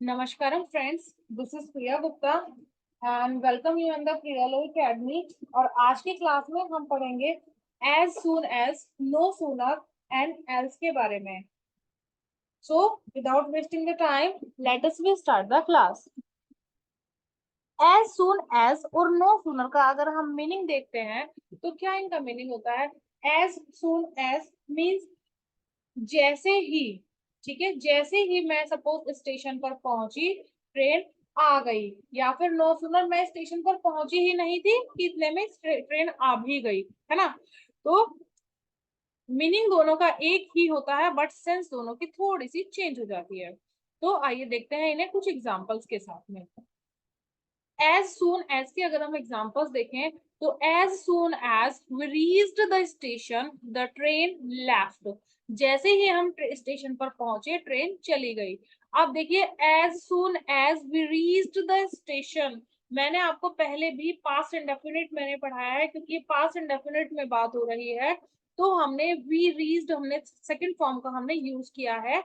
Namaskaram friends, this is Priya Gupta and welcome you in the Priya Law Academy। और आज की class में हम पढ़ेंगे as soon as, no sooner and else के बारे में। So without wasting the time, let us start the class। as soon as और no sooner का अगर हम मीनिंग देखते हैं तो क्या इनका मीनिंग होता है। as soon as means जैसे ही, ठीक है, जैसे ही मैं सपोज स्टेशन पर पहुंची ट्रेन आ गई, या फिर नो सुनर मैं स्टेशन पर पहुंची ही नहीं थी कि इतने में ट्रेन आ भी गई, है ना। तो मीनिंग दोनों का एक ही होता है बट सेंस दोनों की थोड़ी सी चेंज हो जाती है। तो आइए देखते हैं इन्हें कुछ एग्जांपल्स के साथ में। एज सून एज की अगर हम एग्जांपल्स देखें तो as soon as we reached the station the train left. जैसे ही हम स्टेशन पर पहुंचे ट्रेन चली गई। अब देखिए as soon as we reached the station, मैंने आपको पहले भी पास्ट इंडेफिनिट मैंने पढ़ाया है क्योंकि पास्ट इंडेफिनिट में बात हो रही है। तो हमने वी रीच्ड, हमने सेकंड फॉर्म का हमने यूज किया है।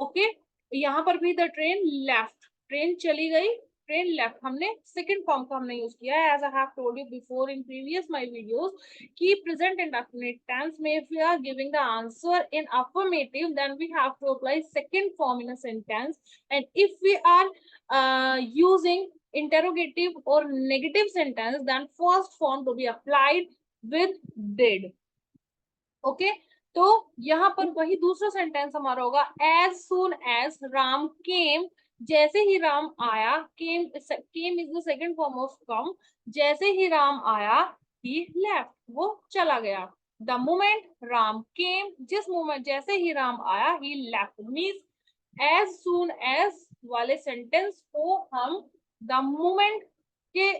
ओके, यहाँ पर भी द ट्रेन लेफ्ट, ट्रेन चली गई, ट्रेन लेफ्ट, हमने सेकंड फॉर्म का हमने यूज किया है। As I have told you before in previous my videos कि प्रेजेंट इंडेफिनिट टेंस में if we are giving the answer in affirmative then we have to apply second form in a sentence, and if we are using interrogative or negative sentence then first form to be applied with did। Okay, तो यहाँ पर वही दूसरा sentence हमारा होगा as soon as Ram came, जैसे ही राम आया, came is the second form of come, जैसे ही राम आया ही लेफ्ट, वो चला गया। द मोमेंट राम केम, जिस मोमेंट जैसे ही राम आया he left, means as soon as वाले सेंटेंस को हम द मोमेंट के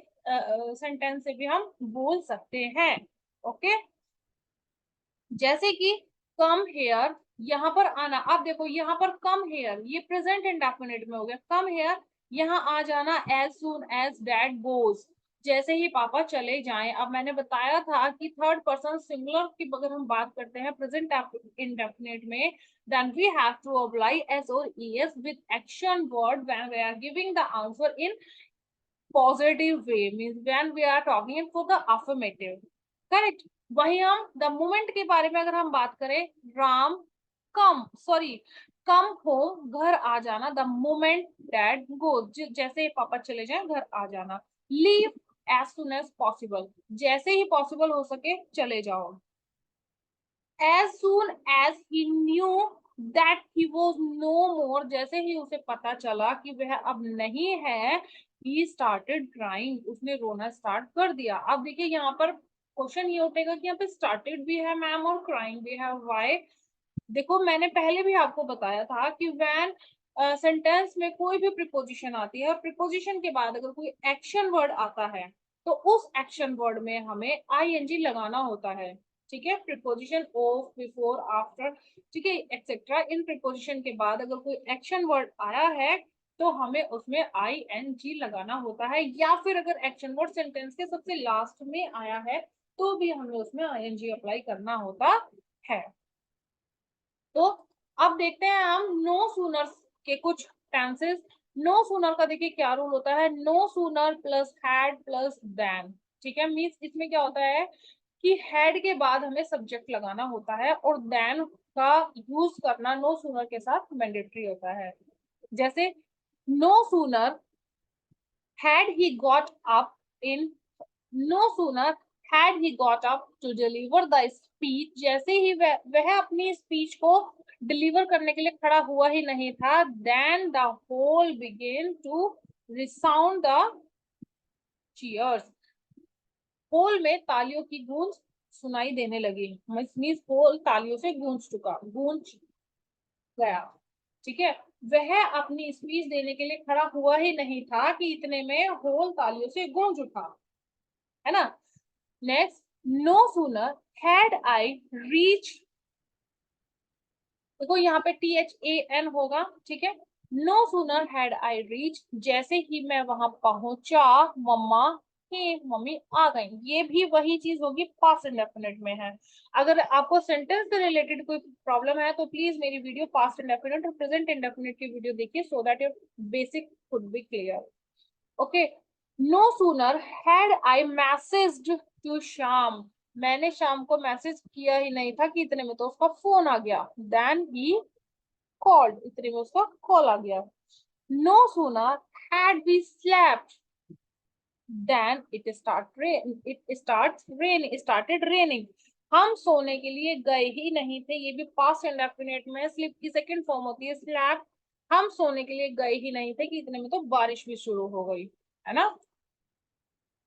सेंटेंस से भी हम बोल सकते हैं। ओके, जैसे कि कम हेयर, यहाँ पर आना। अब देखो यहाँ पर कम हेयर ये प्रेजेंट इंडेफिनिट में हो गया, कम हेयर, यहाँ आ जाना as soon as dad goes, जैसे ही पापा चले जाएं। अब मैंने बताया था कि थर्ड पर्सन सिंगुलर की अगर हम बात करते हैं प्रेजेंट इंडेफिनिट में then we have to apply s or es with action word when we are giving the answer in positive way, means when we are talking for the affirmative, correct. वही हम the moment के बारे में अगर हम बात करें, Ram come home, घर आ जाना, द मोमेंट डैड गो, जैसे ही पापा चले जाएं घर आ जाना। Leave as soon as possible, जैसे ही पॉसिबल हो सके चले जाओ। As soon as he knew that he was no more, जैसे ही उसे पता चला कि वह अब नहीं है, ही स्टार्टेड क्राइंग, उसने रोना स्टार्ट कर दिया। अब देखिए यहाँ पर क्वेश्चन ये उठेगा कि यहाँ पे स्टार्टेड भी है मैम और क्राइंग भी है, व्हाई। देखो मैंने पहले भी आपको बताया था कि व्हेन सेंटेंस में कोई भी प्रीपोजिशन आती है और प्रीपोजिशन के बाद अगर कोई एक्शन वर्ड आता है तो उस एक्शन वर्ड में हमें आईएनजी लगाना होता है, ठीक है। प्रीपोजिशन ऑफ, बिफोर, आफ्टर, ठीक है, एक्सेट्रा, इन प्रीपोजिशन के बाद अगर कोई एक्शन वर्ड आया है तो हमें उसमें आईएनजी लगाना होता है, या फिर अगर एक्शन वर्ड सेंटेंस के सबसे लास्ट में आया है तो भी हमें उसमें आईएनजी अप्लाई करना होता है। तो अब देखते हैं हम नो सूनर के कुछ टेंसेस। नो सूनर का देखिए क्या रूल होता है, no sooner plus had plus then, ठीक है। मीन्स इसमें क्या होता है कि हैड के बाद हमें सब्जेक्ट लगाना होता है और देन का यूज करना नो सूनर के साथ मैंडेटरी होता है। जैसे no sooner had he got up in, no sooner had he got up to deliver the speech, जैसे ही वह अपनी स्पीच को डिलीवर करने के लिए खड़ा हुआ ही नहीं था, then the hall began to resound the cheers, hall में तालियों की गूंज सुनाई देने लगी, मींस होल तालियों से गूंज गया, ठीक है। वह अपनी स्पीच देने के लिए खड़ा हुआ ही नहीं था कि इतने में होल तालियों से गूंज उठा, है ना। Next, no sooner had I reach, देखो यहाँ पे THAN होगा, ठीक है। No sooner had I reach, जैसे ही मैं वहां पहुंचा मम्मा ही मम्मी आ गई, ये भी वही चीज होगी, पास्ट इंडेफिनिट में है। अगर आपको सेंटेंस से रिलेटेड कोई प्रॉब्लम है तो प्लीज मेरी वीडियो पास्ट इंडेफिनिट और प्रेजेंट इंडेफिनिट की वीडियो देखिए, so that your basic could be clear. Okay, no sooner had I messaged to Shyam, मैंने शाम को मैसेज किया ही नहीं था कि इतने में तो उसका फोन आ गया, देन ही कॉल्ड, इतने में उसका कॉल आ गया। No sooner had we slept then it started raining, हम सोने के लिए गए ही नहीं थे, ये भी पास्ट इंडेफिनिट में स्लिप की सेकंड फॉर्म होती है स्लैप। हम सोने के लिए गए ही नहीं थे कि इतने में तो बारिश भी शुरू हो गई, है ना।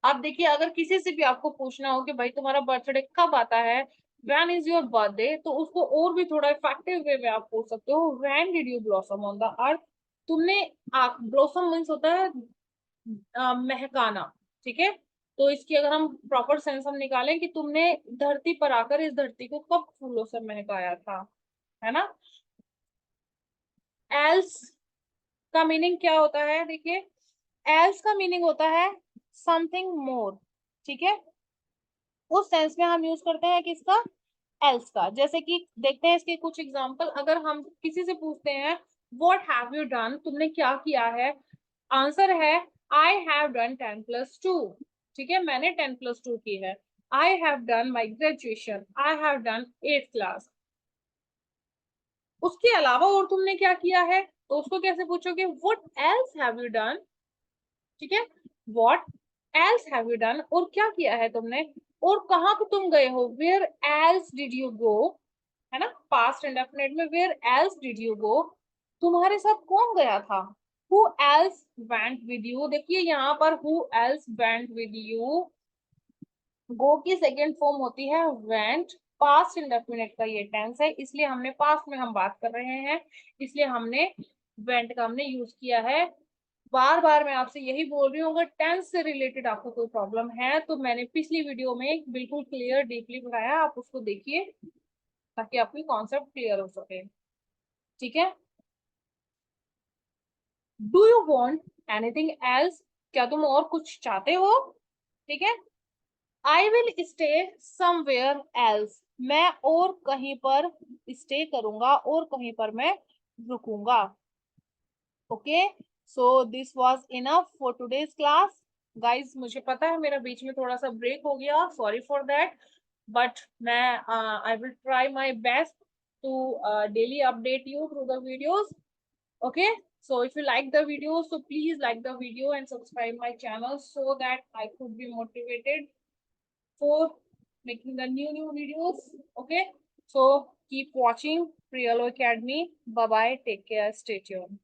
अब देखिए, अगर किसी से भी आपको पूछना हो कि भाई तुम्हारा बर्थडे कब आता है, व्हेन इज योर बर्थडे, तो उसको और भी थोड़ा इफेक्टिव वे में आप पूछ सकते हो, when did you blossom on the earth. तुमने, ब्लॉसम मीन्स होता है महकाना, ठीक है। तो इसकी अगर हम प्रॉपर सेंस हम निकालें कि तुमने धरती पर आकर इस धरती को कब फूलों से महकाया था, है ना। एल्स का मीनिंग क्या होता है, देखिए, एल्स का मीनिंग होता है समथिंग मोर, ठीक है। उस सेंस में हम यूज करते हैं किसका, एल्स का। जैसे कि देखते हैं इसके कुछ एग्जांपल, अगर हम किसी से पूछते हैं व्हाट हैव यू डन, तुमने क्या किया है, आंसर है आई हैव डन 10+2, ठीक है, मैंने 10+2 की है। I have done my graduation, I have done 8th class. उसके अलावा और तुमने क्या किया है, तो उसको कैसे पूछोगे, what else have you done, ठीक है। What else have you done, और क्या किया है तुमने, और कहाँ पे तुम गए हो, where else did you go, है ना। पास्ट इंडेफिनिट में where else did you go, तुम्हारे साथ कौन गया था, who else went with you. देखिए यहाँ पर who else went with you, go की सेकेंड फॉर्म होती है वेंट, पास्ट इंडेफिनिट का ये टेंस है, इसलिए हमने पास्ट में हम बात कर रहे हैं, इसलिए हमने वेंट का हमने यूज किया है। बार बार मैं आपसे यही बोल रही हूँ, अगर टेंस से रिलेटेड आपको कोई प्रॉब्लम है तो मैंने पिछली वीडियो में बिल्कुल क्लियर डीपली पढ़ाया, आप उसको देखिए ताकि आपकी कॉन्सेप्ट क्लियर हो सके, ठीक है। Do you want anything else, क्या तुम और कुछ चाहते हो, ठीक है। I will stay somewhere else, मैं और कहीं पर स्टे करूंगा, और कहीं पर मैं रुकूंगा। Okay, so this was enough for today's class. Guys, मुझे पता है मेरा बीच में थोड़ा सा ब्रेक हो गया, सॉरी फॉर दैट, बट मैं I will try my best to daily update you through the videos. Okay, so if you like the video, so please like the video and subscribe my channel so that I could be motivated for making the new videos. Okay, so keep watching Priyalo Academy. Bye bye, take care, stay tuned.